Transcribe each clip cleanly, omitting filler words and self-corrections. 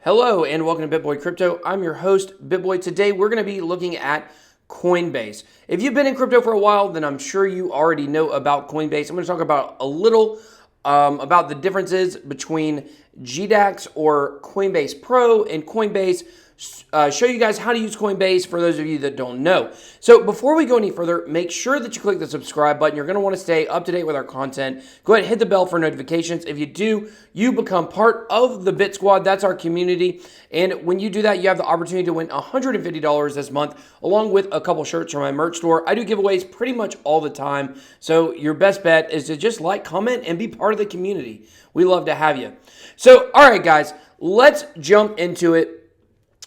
Hello and welcome to BitBoy Crypto. I'm your host, BitBoy. Today we're going to be looking at Coinbase. If you've been in crypto for a while, then I'm sure you already know about Coinbase. I'm going to talk about a little about the differences between GDAX or Coinbase Pro and Coinbase. Show you guys how to use Coinbase for those of you that don't know. So before we go any further, make sure that you click the subscribe button. You're going to want to stay up to date with our content. Go ahead and hit the bell for notifications. If you do, you become part of the Bit Squad. That's our community. And when you do that, you have the opportunity to win $150 this month, along with a couple shirts from my merch store. I do giveaways pretty much all the time. So your best bet is to just like, comment, and be part of the community. We love to have you. So, all right, guys, let's jump into it.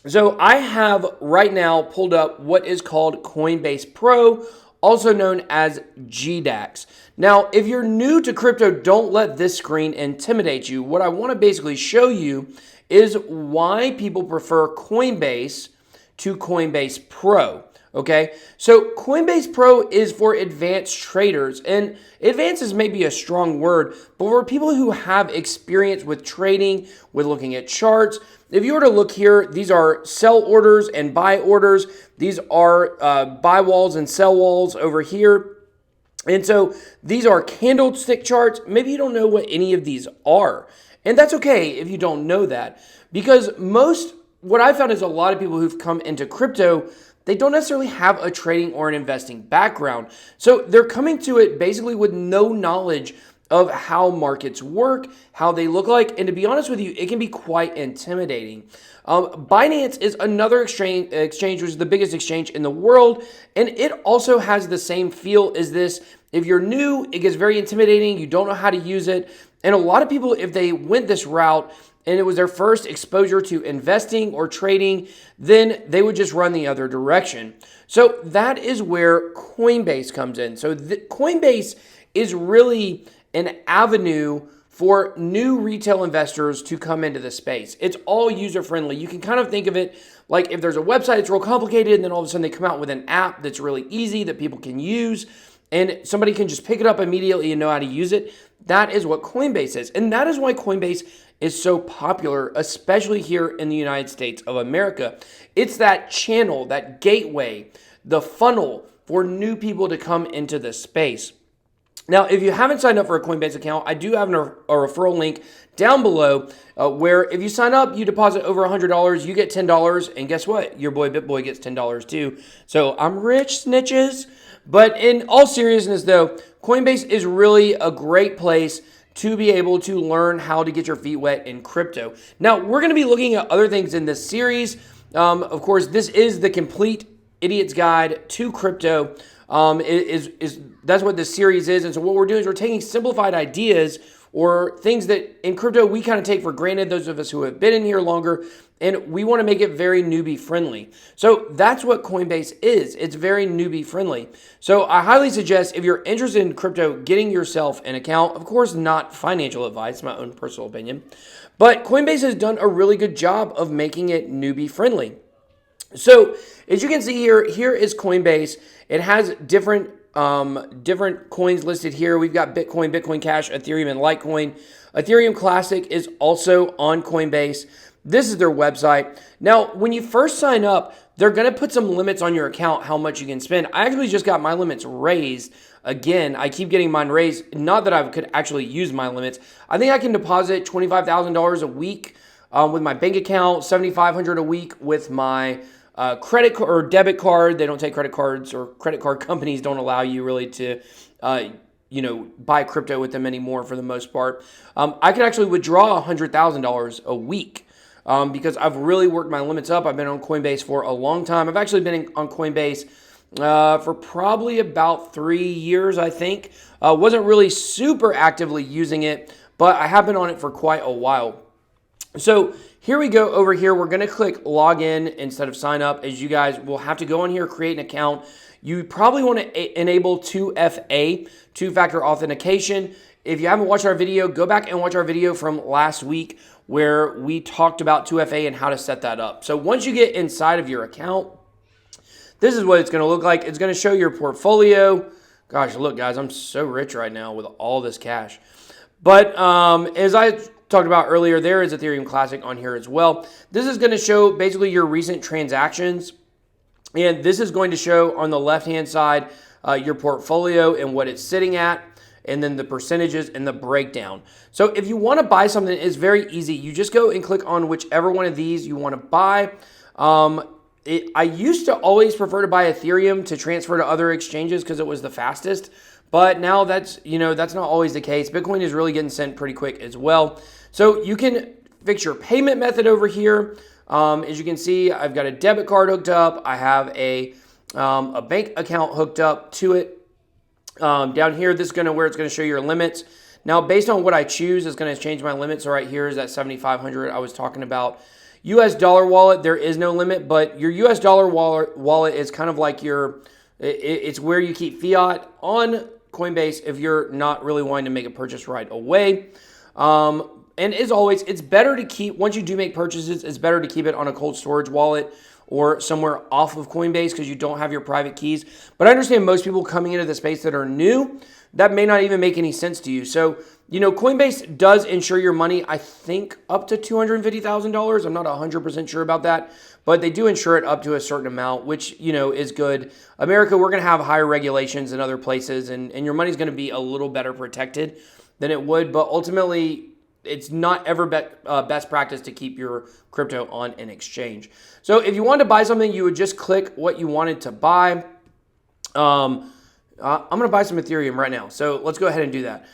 So I have right now pulled up what is called Coinbase Pro, also known as GDAX. Now, if you're new to crypto, don't let this screen intimidate you. What I want to basically show you is why people prefer Coinbase to Coinbase Pro. Okay, so Coinbase Pro is for advanced traders, and advanced is maybe a strong word, but for people who have experience with trading, with looking at charts. If you were to look here, these are sell orders and buy orders. These are buy walls and sell walls over here. And so these are candlestick charts. Maybe you don't know what any of these are. And that's okay if you don't know that, because what I found is a lot of people who've come into crypto, they don't necessarily have a trading or an investing background. So they're coming to it basically with no knowledge of how markets work, how they look like. And to be honest with you, it can be quite intimidating. Binance is another exchange, which is the biggest exchange in the world. And it also has the same feel as this. If you're new, it gets very intimidating. You don't know how to use it. And a lot of people, if they went this route and it was their first exposure to investing or trading, then they would just run the other direction. So that is where Coinbase comes in. So Coinbase is really an avenue for new retail investors to come into the space. It's all user-friendly. You can kind of think of it like if there's a website that's real complicated, and then all of a sudden they come out with an app that's really easy that people can use, and somebody can just pick it up immediately and know how to use it. That is what Coinbase is. And that is why Coinbase is so popular, especially here in the United States of America. It's that channel, that gateway, the funnel for new people to come into the space. Now, if you haven't signed up for a Coinbase account, I do have a referral link down below where if you sign up, you deposit over $100, you get $10. And guess what? Your boy BitBoy gets $10 too. So I'm rich, snitches. But in all seriousness, though, Coinbase is really a great place to be able to learn how to get your feet wet in crypto. Now, we're going to be looking at other things in this series. Of course, this is the complete idiot's guide to crypto. That's what this series is. And so what we're doing is we're taking simplified ideas or things that in crypto we kind of take for granted, those of us who have been in here longer, and we want to make it very newbie friendly. So that's what Coinbase is. It's very newbie friendly. So I highly suggest, if you're interested in crypto, getting yourself an account. Of course, not financial advice, my own personal opinion. But Coinbase has done a really good job of making it newbie friendly. So as you can see here is Coinbase. It has different coins listed here. We've got Bitcoin, Bitcoin Cash, Ethereum, and Litecoin. Ethereum Classic is also on Coinbase. This is their website. Now, when you first sign up, they're going to put some limits on your account, how much you can spend. I actually just got my limits raised. Again, I keep getting mine raised. Not that I could actually use my limits. I think I can deposit $25,000 a week with my bank account, $7,500 a week with my credit or debit card. They don't take credit cards, or credit card companies don't allow you really to, buy crypto with them anymore for the most part. I could actually withdraw $100,000 a week because I've really worked my limits up. I've been on Coinbase for a long time. I've actually been on Coinbase for probably about 3 years, I think. Wasn't really super actively using it, but I have been on it for quite a while. So here we go over here. We're going to click login instead of sign up, as you guys will have to go on here, create an account. You probably want to enable 2FA, two-factor authentication. If you haven't watched our video, go back and watch our video from last week where we talked about 2FA and how to set that up. So once you get inside of your account, this is what it's going to look like. It's going to show your portfolio. Gosh, look, guys, I'm so rich right now with all this cash. But as I talked about earlier, there is Ethereum Classic on here as well. This is going to show basically your recent transactions. And this is going to show on the left-hand side your portfolio and what it's sitting at, and then the percentages and the breakdown. So if you want to buy something, it's very easy. You just go and click on whichever one of these you want to buy. I used to always prefer to buy Ethereum to transfer to other exchanges because it was the fastest. But now that's not always the case. Bitcoin is really getting sent pretty quick as well. So you can fix your payment method over here. As you can see, I've got a debit card hooked up. I have a bank account hooked up to it. Down here, this is where it's going to show your limits. Now, based on what I choose, it's going to change my limit. So right here is that 7,500 I was talking about. US dollar wallet, there is no limit, but your US dollar wallet is kind of like it's where you keep fiat on Coinbase if you're not really wanting to make a purchase right away. And as always, it's better to keep, once you do make purchases, it's better to keep it on a cold storage wallet or somewhere off of Coinbase because you don't have your private keys. But I understand most people coming into the space that are new, that may not even make any sense to you. So, Coinbase does insure your money, I think, up to $250,000. I'm not 100% sure about that, but they do insure it up to a certain amount, which, is good. America, we're going to have higher regulations than other places, and your money's going to be a little better protected than it would, but ultimately, it's not ever best practice to keep your crypto on an exchange. So if you wanted to buy something, you would just click what you wanted to buy. I'm going to buy some Ethereum right now. So let's go ahead and do that.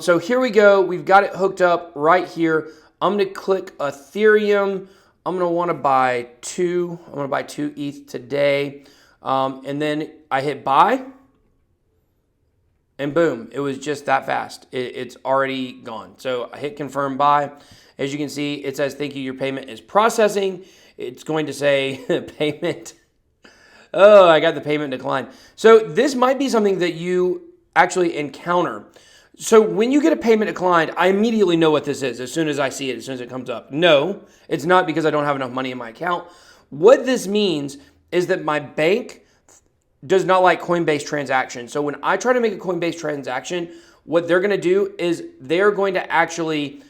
So here we go. We've got it hooked up right here. I'm going to click Ethereum. I'm going to want to buy 2. I'm going to buy 2 ETH today. And then I hit buy. And boom, it was just that fast. It's already gone. So I hit confirm buy. As you can see, it says, thank you, your payment is processing. It's going to say payment. Oh, I got the payment decline. So this might be something that you actually encounter. So when you get a payment declined, I immediately know what this is as soon as I see it, as soon as it comes up. No, it's not because I don't have enough money in my account. What this means is that my bank does not like Coinbase transactions. So when I try to make a Coinbase transaction, what they're going to do is they're going to actually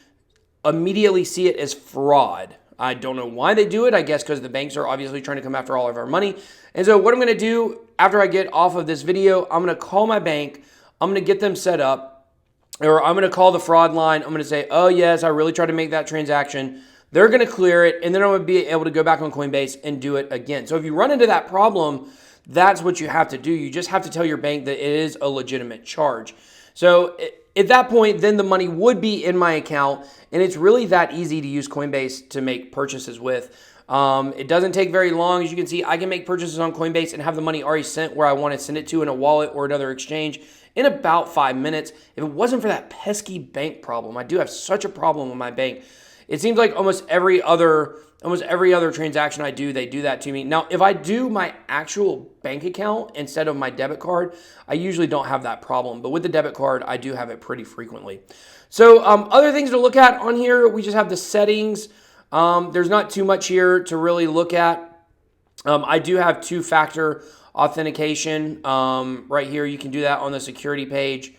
immediately see it as fraud. I don't know why they do it. I guess because the banks are obviously trying to come after all of our money. And so what I'm going to do after I get off of this video, I'm going to call my bank. I'm going to get them set up, or I'm going to call the fraud line. I'm going to say, oh yes, I really tried to make that transaction. They're going to clear it, and then I'm going to be able to go back on Coinbase and do it again. So if you run into that problem, that's what you have to do. You just have to tell your bank that it is a legitimate charge. So at that point, then the money would be in my account, and it's really that easy to use Coinbase to make purchases with. It doesn't take very long. As you can see, I can make purchases on Coinbase and have the money already sent where I want to send it to in a wallet or another exchange in about 5 minutes. If it wasn't for that pesky bank problem, I do have such a problem with my bank. It seems like almost every other transaction I do, they do that to me. Now, if I do my actual bank account instead of my debit card, I usually don't have that problem. But with the debit card, I do have it pretty frequently. So other things to look at on here, we just have the settings. There's not too much here to really look at. I do have 2-factor authentication right here. You can do that on the security page.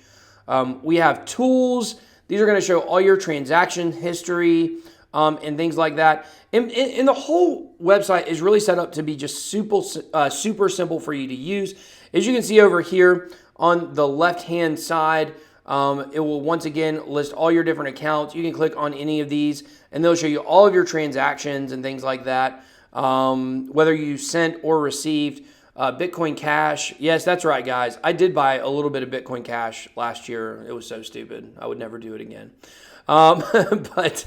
We have tools. These are going to show all your transaction history and things like that. And the whole website is really set up to be just super simple for you to use. As you can see over here on the left-hand side, it will once again list all your different accounts. You can click on any of these, and they'll show you all of your transactions and things like that, whether you sent or received. Bitcoin Cash. Yes, that's right, guys. I did buy a little bit of Bitcoin Cash last year. It was so stupid. I would never do it again. But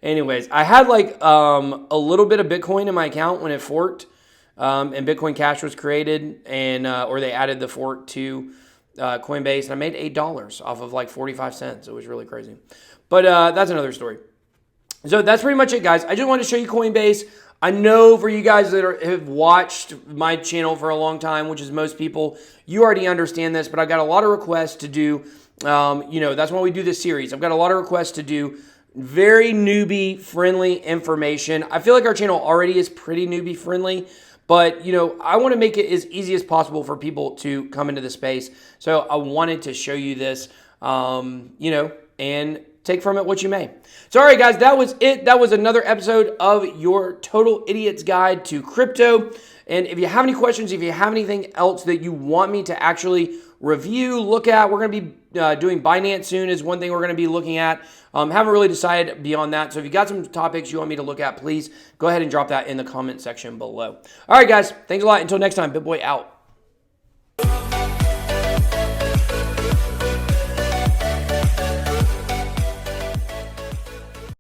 anyways, I had like a little bit of Bitcoin in my account when it forked, and Bitcoin Cash was created, and or they added the fork to Coinbase, and I made $8 off of like 45 cents. It was really crazy. But that's another story. So that's pretty much it, guys. I just wanted to show you Coinbase. I know for you guys that have watched my channel for a long time, which is most people, you already understand this, but I've got a lot of requests to do. That's why we do this series. I've got a lot of requests to do very newbie-friendly information. I feel like our channel already is pretty newbie-friendly, but, I want to make it as easy as possible for people to come into the space. So I wanted to show you this, and take from it what you may. So, all right, guys, that was it. That was another episode of your Total Idiot's Guide to Crypto. And if you have any questions, if you have anything else that you want me to actually review, look at, we're going to be doing Binance soon is one thing we're going to be looking at. Haven't really decided beyond that. So if you got some topics you want me to look at, please go ahead and drop that in the comment section below. All right, guys, thanks a lot. Until next time, BitBoy out.